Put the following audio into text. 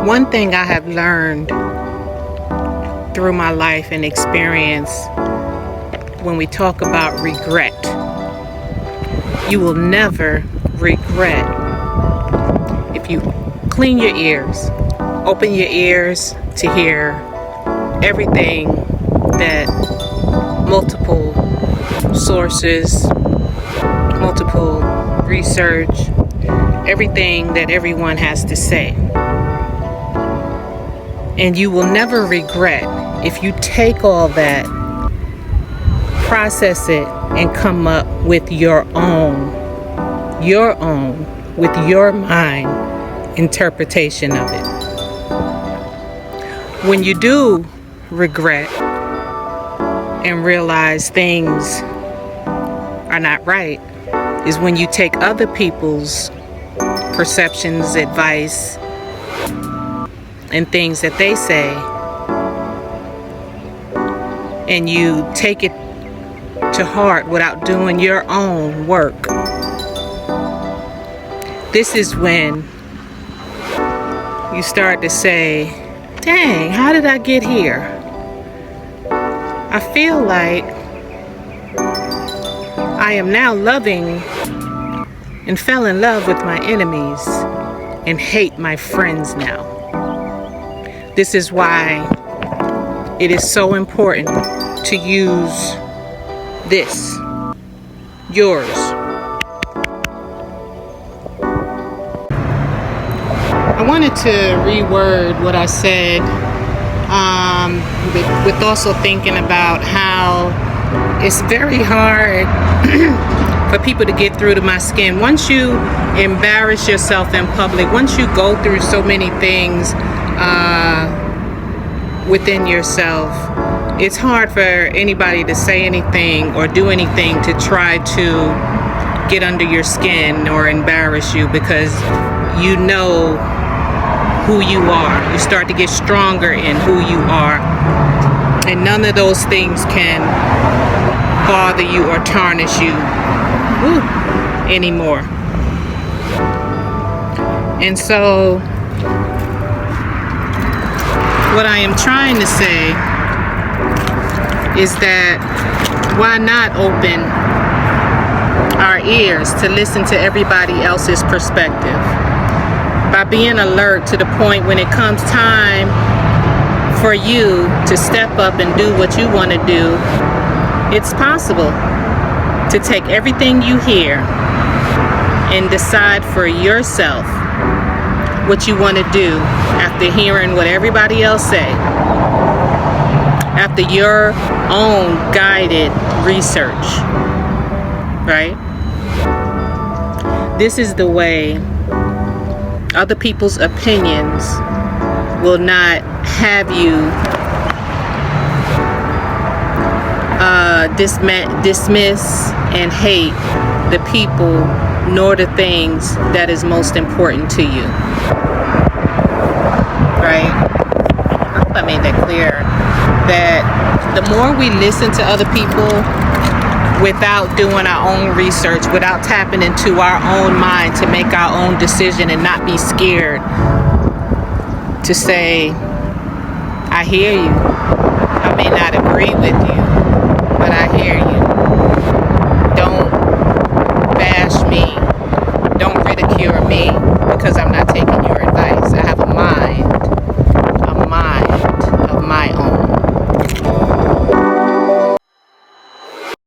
One thing I have learned through my life and experience when we talk about regret, you will never regret if you clean your ears, open your ears to hear everything that multiple sources, multiple research, everything that everyone has to say. And you will never regret if you take all that, process it, and come up with your own, with your mind interpretation of it. When you do regret and realize things are not right, is when you take other people's perceptions, advice, and things that they say, and you take it to heart without doing your own work. This is when you start to say, dang, how did I get here? I feel like I am now loving and fell in love with my enemies and hate my friends now. This is why it is so important to use this, yours. I wanted to reword what I said with also thinking about how it's very hard for people to get through to my skin. Once you embarrass yourself in public, once you go through so many things within yourself, it's hard for anybody to say anything or do anything to try to get under your skin or embarrass you, because you know who you are. You start to get stronger in who you are, and none of those things can bother you or tarnish you anymore. And so what I am trying to say is that why not open our ears to listen to everybody else's perspective? By being alert to the point when it comes time for you to step up and do what you want to do, it's possible to take everything you hear and decide for yourself what you want to do after hearing what everybody else say, after your own guided research, right? This is the way other people's opinions will not have you dismiss and hate the people nor the things that is most important to you, right? I hope I made that clear, that the more we listen to other people without doing our own research, without tapping into our own mind to make our own decision and not be scared to say, I hear you. I may not agree with you, but I hear you. Don't bash me. Don't ridicule me.